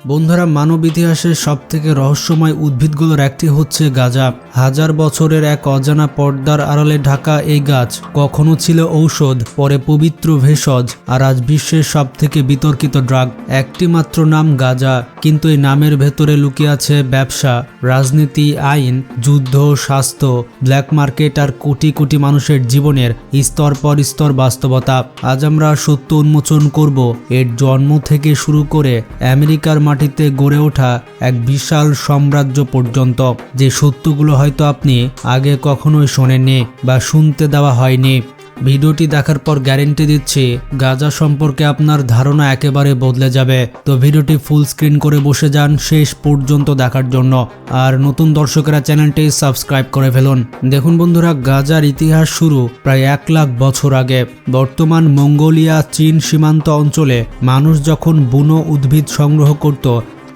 বন্ধুরা, মানব ইতিহাসের সবথেকে রহস্যময় উদ্ভিদগুলোর একটি হচ্ছে গাঁজা। হাজার বছরের এক অজানা পর্দার আড়ালে ঢাকা এই গাছ কখনো ছিল ঔষধ, পরে পবিত্র ভেষজ, আর আজ বিশ্বের সবথেকে বিতর্কিত ড্রাগ। একটি মাত্র নাম গাঁজা, কিন্তু এই নামের ভেতরে লুকিয়ে আছে ব্যবসা, রাজনীতি, আইন, যুদ্ধ, স্বাস্থ্য, ব্ল্যাক মার্কেট আর কোটি কোটি মানুষের জীবনের স্তর পর স্তর বাস্তবতা। আজ আমরা সত্য উন্মোচন করব এর জন্ম থেকে শুরু করে আমেরিকার মাটিতে গড়ে ওঠা এক বিশাল সাম্রাজ্য পর্যন্ত, যে সত্যগুলো হয়তো আপনি আগে কখনোই শোনেননি বা শুনতে দেওয়া হয়নি। ভিডিওটি দেখার পর গ্যারেন্টি দিচ্ছি গাঁজা সম্পর্কে আপনার ধারণা একেবারে বদলে যাবে। তো ভিডিওটি ফুল স্ক্রিন করে বসে যান শেষ পর্যন্ত দেখার জন্য, আর নতুন দর্শকেরা চ্যানেলটি সাবস্ক্রাইব করে ফেলুন। দেখুন বন্ধুরা, গাঁজার ইতিহাস শুরু প্রায় 1 লাখ বছর আগে। বর্তমান মঙ্গোলিয়া চীন সীমান্ত অঞ্চলে মানুষ যখন বুনো উদ্ভিদ সংগ্রহ করত,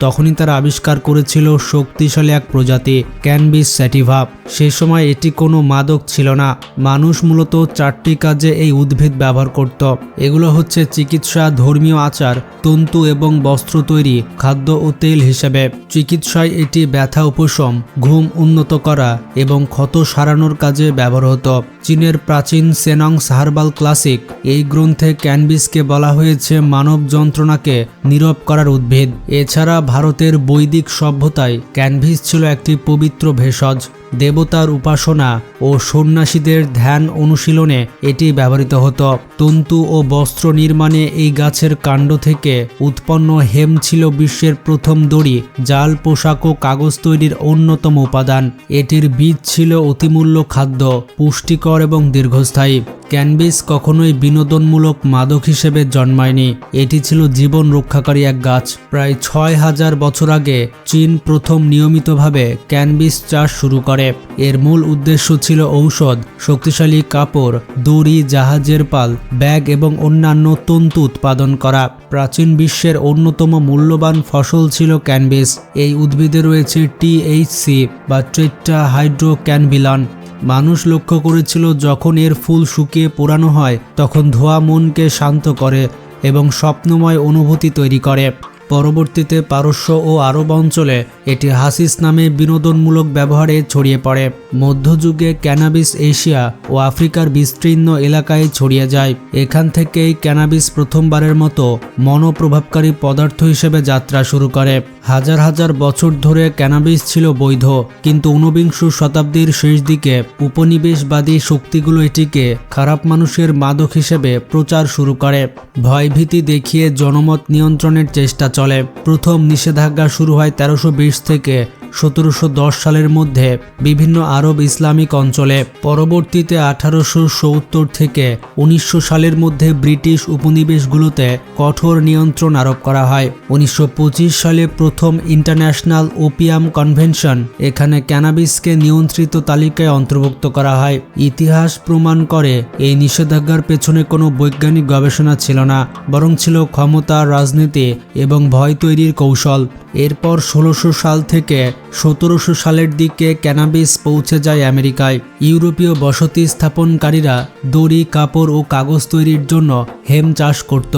তখনই তারা আবিষ্কার করেছিল শক্তিশালী এক প্রজাতি, ক্যানবিস স্যাটিভা। সে সময় এটি কোনো মাদক ছিল না। মানুষ মূলত 4টি কাজে এই উদ্ভিদ ব্যবহার করত। এগুলো হচ্ছে চিকিৎসা, ধর্মীয় আচার, তন্তু এবং বস্ত্র তৈরি, খাদ্য ও তেল হিসেবে। চিকিৎসায় এটি ব্যথা উপশম, ঘুম উন্নত করা এবং ক্ষত সারানোর কাজে ব্যবহার হতো। চীনের প্রাচীন সেনংস হার্বাল ক্লাসিক এই গ্রন্থে ক্যানবিসকে বলা হয়েছে মানব যন্ত্রণাকে নীরব করার উদ্ভিদ। এছাড়া ভারতের বৈদিক সভ্যতায় ক্যানবিস ছিল একটি পবিত্র ভেষজ। দেবতার উপাসনা ও সন্ন্যাসীদের ধ্যান অনুশীলনে এটি ব্যবহৃত হতো। তন্তু ও বস্ত্র নির্মাণে এই গাছের কাণ্ড থেকে উৎপন্ন হেম ছিল বিশ্বের প্রথম দড়ি, জাল, পোশাক ও কাগজ তৈরির অন্যতম উপাদান। এটির বীজ ছিল অতিমূল্য খাদ্য, পুষ্টিকর এবং দীর্ঘস্থায়ী। ক্যানবিস কখনোই বিনোদনমূলক মাদক হিসেবে জন্মায়নি, এটি ছিল জীবন রক্ষাকারী এক গাছ। প্রায় 6000 বছর আগে চীন প্রথম নিয়মিতভাবে ক্যানবিস চাষ শুরু করে। এর মূল উদ্দেশ্য ছিল ঔষধ, শক্তিশালী কাপড়, দড়ি, জাহাজের পাল, ব্যাগ এবং অন্যান্য তন্তু উৎপাদন করা। প্রাচীন বিশ্বের অন্যতম মূল্যবান ফসল ছিল ক্যানবিস। এই উদ্ভিদে রয়েছে THC বা টেট্রাহাইড্রোক্যানবিনল। মানুষ লক্ষ্য করেছিল যখন এর ফুল শুকিয়ে পোড়ানো হয়, তখন ধোঁয়া মনকে শান্ত করে এবং স্বপ্নময় অনুভূতি তৈরি করে। পরবর্তীতে পারস্য ও আরব অঞ্চলে এটি হাসিস নামে বিনোদনমূলক ব্যবহারে ছড়িয়ে পড়ে। মধ্যযুগে ক্যানাবিস এশিয়া ও আফ্রিকার বিস্তীর্ণ এলাকায় ছড়িয়ে যায়। এখান থেকেই ক্যানাবিস প্রথমবারের মতো মনোপ্রভাবকারী পদার্থ হিসেবে যাত্রা শুরু করে। হাজার হাজার বছর ধরে ক্যানাবিস ছিল বৈধ, কিন্তু 19বিংশ শতাব্দীর শেষ দিকে উপনিবেশবাদী শক্তিগুলো এটিকে খারাপ মানুষের মাদক হিসেবে প্রচার শুরু করে। ভয়ভীতি দেখিয়ে জনমত নিয়ন্ত্রণের চেষ্টা চলে। প্রথম নিষেধাজ্ঞা শুরু হয় 1320 থেকে 1710 সালের মধ্যে বিভিন্ন আরব ইসলামিক অঞ্চলে। পরবর্তীতে 1870 থেকে 1900 সালের মধ্যে ব্রিটিশ উপনিবেশগুলোতে কঠোর নিয়ন্ত্রণ আরোপ করা হয়। 1925 সালে প্রথম ইন্টারন্যাশনাল ওপিয়াম কনভেনশন, এখানে ক্যানাবিসকে নিয়ন্ত্রিত তালিকায় অন্তর্ভুক্ত করা হয়। ইতিহাস প্রমাণ করে এই নিষেধাজ্ঞার পেছনে কোনো বৈজ্ঞানিক গবেষণা ছিল না, বরং ছিল ক্ষমতা, রাজনীতি এবং ভয় তৈরির কৌশল। এরপর 1600 সাল থেকে 1700 সালের দিকে ক্যানাবিস পৌঁছে যায় আমেরিকায়। ইউরোপীয় বসতি স্থাপনকারীরা দড়ি, কাপড় ও কাগজ তৈরির জন্য হেম চাষ করত।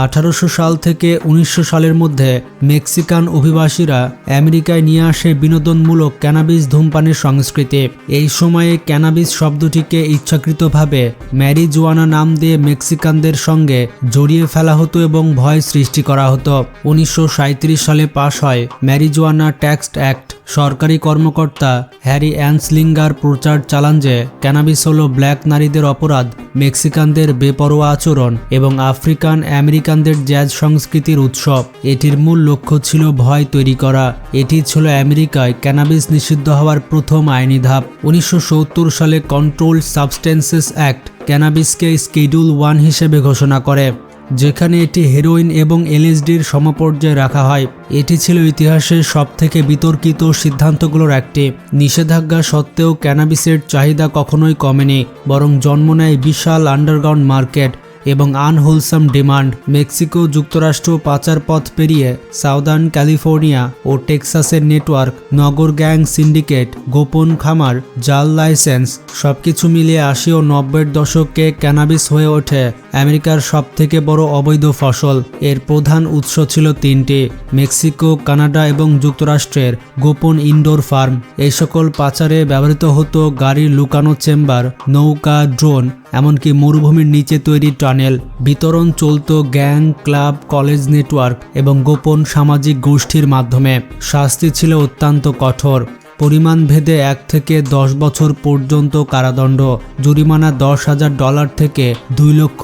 1800 সাল থেকে 1900 সালের মধ্যে মেক্সিকান অভিবাসীরা আমেরিকায় নিয়ে আসে বিনোদনমূলক ক্যানাবিস ধূমপানের সংস্কৃতি। এই সময়ে ক্যানাবিস শব্দটিকে ইচ্ছাকৃতভাবে ম্যারিজুয়ানা নাম দিয়ে মেক্সিকানদের সঙ্গে জড়িয়ে ফেলা হতো এবং ভয় সৃষ্টি করা হতো। 1937 সালে পাশ হয় ম্যারিজুয়ানা ট্যাক্স অ্যাক্ট। সরকারি কর্মকর্তা হ্যারি অ্যান্সলিঙ্গার প্রচার চালান যে ক্যানাবিস হলো ব্ল্যাক নারীদের অপরাধ, মেক্সিকানদের বেপরোয়া আচরণ এবং আফ্রিকান আমেরিকানদের জ্যাজ সংস্কৃতির উৎসব। এটির মূল লক্ষ্য ছিল ভয় তৈরি করা। এটি ছিল আমেরিকায় ক্যানাবিস নিষিদ্ধ হওয়ার প্রথম আইনি ধাপ। 1970 সালে কন্ট্রোলড সাবস্টেন্সেস অ্যাক্ট ক্যানাবিসকে শিডিউল 1 হিসেবে ঘোষণা করে, যেখানে এটি হেরোইন এবং LSDর সমপর্যায়ে রাখা হয়। এটি ছিল ইতিহাসের সবথেকে বিতর্কিত সিদ্ধান্তগুলোর একটি। নিষেধাজ্ঞা সত্ত্বেও ক্যানাবিসের চাহিদা কখনোই কমেনি, বরং জন্ম নেয় বিশাল আন্ডারগ্রাউন্ড মার্কেট এবং আনহোলসাম ডিমান্ড। মেক্সিকো যুক্তরাষ্ট্র পাচার পথ পেরিয়ে সাউদার্ন ক্যালিফোর্নিয়া ও টেক্সাসের নেটওয়ার্ক, নগর গ্যাং সিন্ডিকেট, গোপন খামার, জাল লাইসেন্স সবকিছু মিলিয়ে ৮০ ও ৯০-এর দশকে ক্যানাবিস হয়ে ওঠে আমেরিকার সবথেকে বড় অবৈধ ফসল। এর প্রধান উৎস ছিল তিনটি: মেক্সিকো, কানাডা এবং যুক্তরাষ্ট্রের গোপন ইনডোর ফার্ম। এই সকল পাচারে ব্যবহৃত হতো গাড়ির লুকানো চেম্বার, নৌকা, ড্রোন, এমনকি মরুভূমির নিচে তৈরি টানেল। বিতরণ চলত গ্যাং, ক্লাব, কলেজ নেটওয়ার্ক এবং গোপন সামাজিক গোষ্ঠীর মাধ্যমে। শাস্তি ছিল অত্যন্ত কঠোর। পরিমাণ ভেদে ১ থেকে ১০ বছর পর্যন্ত কারাদণ্ড, জরিমানা $১০,০০০ থেকে $২ লক্ষ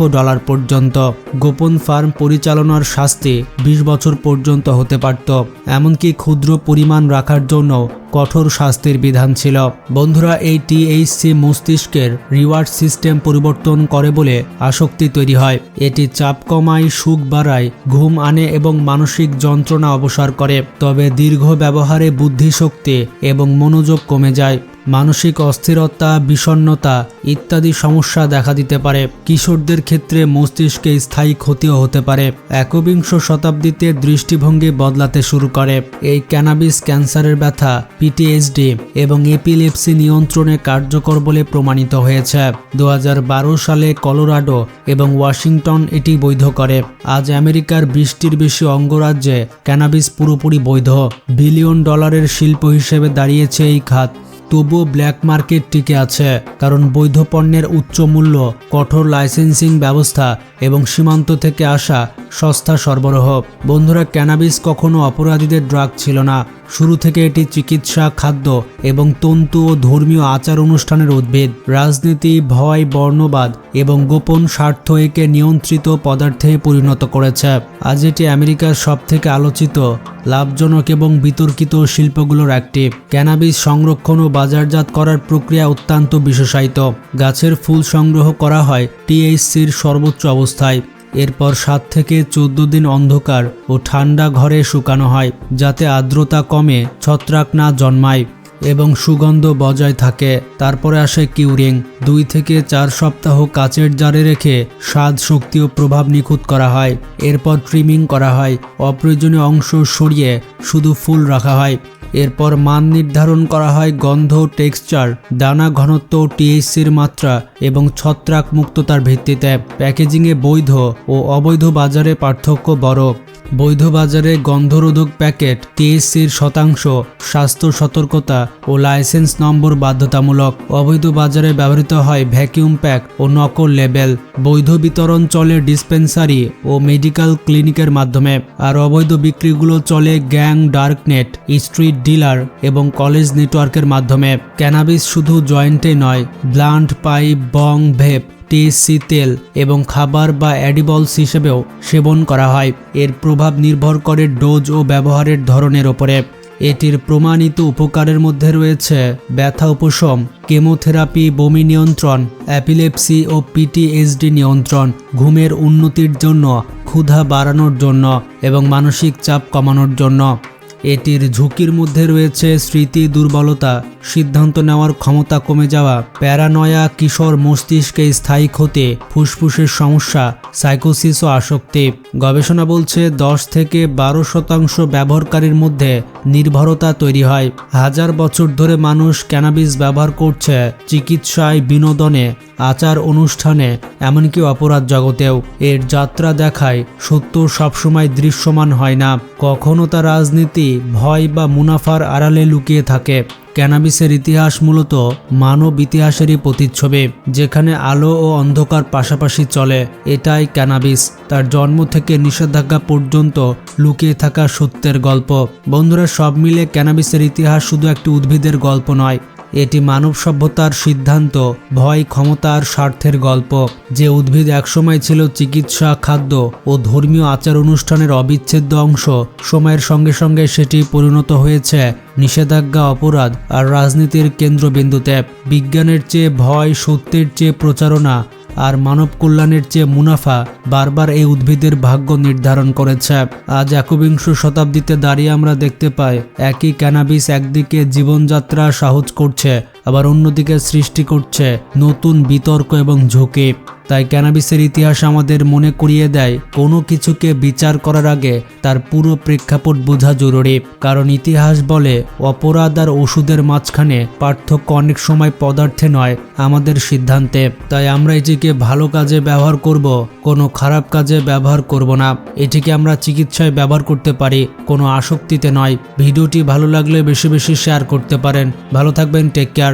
পর্যন্ত। গোপন ফার্ম পরিচালনার শাস্তি ২০ বছর পর্যন্ত হতে পারত। এমনকি ক্ষুদ্র পরিমাণ রাখার জন্য কঠোর শাস্তির বিধান ছিল। বন্ধুরা, এই THC মস্তিষ্কের রিওয়ার্ড সিস্টেম পরিবর্তন করে বলে আসক্তি তৈরি হয়। এটি চাপ কমায়, সুখ বাড়ায়, ঘুম আনে এবং মানসিক যন্ত্রণা অবসার করে। তবে দীর্ঘ ব্যবহারে বুদ্ধিশক্তি এবং মনোযোগ কমে যায়। মানসিক অস্থিরতা, বিষণ্ণতা ইত্যাদি সমস্যা দেখা দিতে পারে। কিশোরদের ক্ষেত্রে মস্তিষ্কে স্থায়ী ক্ষতিও হতে পারে। একবিংশ শতাব্দীতে দৃষ্টিভঙ্গি বদলাতে শুরু করে। এই ক্যানাবিস ক্যান্সারের ব্যথা, PTSD এবং এপিলেপসি নিয়ন্ত্রণে কার্যকর বলে প্রমাণিত হয়েছে। ২০১২ সালে কলোরাডো এবং ওয়াশিংটন এটি বৈধ করে। আজ আমেরিকার ২০টির বেশি অঙ্গরাজ্যে ক্যানাবিস পুরোপুরি বৈধ। বিলিয়ন ডলারের শিল্প হিসেবে দাঁড়িয়েছে এই খাত। তবুও ব্ল্যাক মার্কেট টিকে আছে, কারণ বৈধ পণ্যের উচ্চ মূল্য, কঠোর লাইসেন্সিং ব্যবস্থা এবং সীমান্ত থেকে আসা সস্তা সরবরাহ। বন্ধুরা, ক্যানাবিস কখনো অপরাধীদের ড্রাগ ছিল না। শুরু থেকে এটি চিকিৎসা, খাদ্য এবং তন্তু ও ধর্মীয় আচার অনুষ্ঠানের উদ্ভিদ। রাজনীতি, ভয়, বর্ণবাদ এবং গোপন স্বার্থ একে নিয়ন্ত্রিত পদার্থে পরিণত করেছে। আজ এটি আমেরিকার সবথেকে আলোচিত, লাভজনক এবং বিতর্কিত শিল্পগুলোর একটি। ক্যানাবিস সংরক্ষণ ও বাজারজাত করার প্রক্রিয়া অত্যন্ত বিশেষায়িত। গাছের ফুল সংগ্রহ করা হয় THCর সর্বোচ্চ অবস্থায়। এরপর ৭ থেকে ১৪ দিন অন্ধকার ও ঠান্ডা ঘরে শুকানো হয়, যাতে আর্দ্রতা কমে, ছত্রাক না জন্মায় এবং সুগন্ধ বজায় থাকে। তারপরে আসে কিউরিং। ২ থেকে ৪ সপ্তাহ কাচের জারে রেখে স্বাদ, শক্তি ও প্রভাব নিখুঁত করা হয়। এরপর ট্রিমিং করা হয়। অপ্রয়োজনীয় অংশ সরিয়ে শুধু ফুল রাখা হয়। এরপর মান নির্ধারণ করা হয় গন্ধ, টেক্সচার, দানা ঘনত্ব, THCর মাত্রা এবং ছত্রাক মুক্ততার ভিত্তিতে। প্যাকেজিংয়ে বৈধ ও অবৈধ বাজারে পার্থক্য বড়। বৈধ বাজারে গন্ধরোধক প্যাকেট, THCর শতাংশ, স্বাস্থ্য সতর্কতা ও লাইসেন্স নম্বর বাধ্যতামূলক। অবৈধ বাজারে ব্যবহৃত হয় ভ্যাকিউম প্যাক ও নকল লেবেল। বৈধ বিতরণ চলে ডিসপেন্সারি ও মেডিকেল ক্লিনিকের মাধ্যমে, আর অবৈধ বিক্রিগুলো চলে গ্যাং, ডার্কনেট, স্ট্রিট ডিলার এবং কলেজ নেটওয়ার্কের মাধ্যমে। ক্যানাবিস শুধু জয়েন্টে নয়, ব্লান্ট, পাইপ, বং, ভেপ, THC তেল এবং খাবার বা অ্যাডিবলস হিসেবেও সেবন করা হয়। এর প্রভাব নির্ভর করে ডোজ ও ব্যবহারের ধরনের ওপরে। এটির প্রমাণিত উপকারের মধ্যে রয়েছে ব্যথা উপশম, কেমোথেরাপি, বমি নিয়ন্ত্রণ, অ্যাপিলেপসি ও PTSD নিয়ন্ত্রণ, ঘুমের উন্নতির জন্য, ক্ষুধা বাড়ানোর জন্য এবং মানসিক চাপ কমানোর জন্য। এটির ঝুঁকির মধ্যে রয়েছে স্মৃতি দুর্বলতা, সিদ্ধান্ত নেওয়ার ক্ষমতা কমে যাওয়া, প্যারানয়া, কিশোর মস্তিষ্কে স্থায়ী ক্ষতি, ফুসফুসের সমস্যা, সাইকোসিস ও আসক্তি। গবেষণা বলছে ১০ থেকে ১২% ব্যবহারকারীর মধ্যে নির্ভরতা তৈরি হয়। হাজার বছর ধরে মানুষ ক্যানাবিস ব্যবহার করছে চিকিৎসায়, বিনোদনে, আচার অনুষ্ঠানে, এমনকি অপরাধ জগতেও। এর যাত্রা দেখায় সত্য সবসময় দৃশ্যমান হয় না। কখনো তা রাজনীতি, ভয় বা মুনাফার আড়ালে লুকিয়ে থাকে। ক্যানাবিসের ইতিহাস মূলত মানব ইতিহাসেরই প্রতিচ্ছবি, যেখানে আলো ও অন্ধকার পাশাপাশি চলে। এটাই ক্যানাবিস, তার জন্ম থেকে নিষেধাজ্ঞা পর্যন্ত লুকিয়ে থাকা সত্যের গল্প। বন্ধুরা, সব মিলে ক্যানাবিসের ইতিহাস শুধু একটি উদ্ভিদের গল্প নয়, এটি মানব সভ্যতার সিদ্ধান্ত, ভয়, ক্ষমতা আর স্বার্থের গল্প। যে উদ্ভিদ একসময় ছিল চিকিৎসা, খাদ্য ও ধর্মীয় আচার অনুষ্ঠানের অবিচ্ছেদ্য অংশ, সময়ের সঙ্গে সঙ্গে সেটি পরিণত হয়েছে নিষেধাজ্ঞা, অপরাধ আর রাজনীতির কেন্দ্রবিন্দুতে। বিজ্ঞানের চেয়ে ভয়, সত্যের চেয়ে প্রচারণা আর মানব কল্যাণের চেয়ে মুনাফা বারবার এই উদ্ভিদের ভাগ্য নির্ধারণ করেছে। আজ একবিংশ শতাব্দীতে দাঁড়িয়ে আমরা দেখতে পাই একই ক্যানাবিস একদিকে জীবনযাত্রা সহজ করছে, আবার অন্যদিকে সৃষ্টি করছে নতুন বিতর্ক এবং ঝুঁকি। তাই ক্যানাবিসের ইতিহাস আমাদের মনে করিয়ে দেয় কোনো কিছুকে বিচার করার আগে তার পুরো প্রেক্ষাপট বোঝা জরুরি। কারণ ইতিহাস বলে অপরাধ আর ওষুধের মাঝখানে পার্থক্য অনেক সময় পদার্থে নয়, আমাদের সিদ্ধান্তে। তাই আমরা এটিকে ভালো কাজে ব্যবহার করব, কোনো খারাপ কাজে ব্যবহার করব না। এটিকে আমরা চিকিৎসায় ব্যবহার করতে পারি, কোনো আসক্তিতে নয়। ভিডিওটি ভালো লাগলে বেশি বেশি শেয়ার করতে পারেন। ভালো থাকবেন, টেক কেয়ার।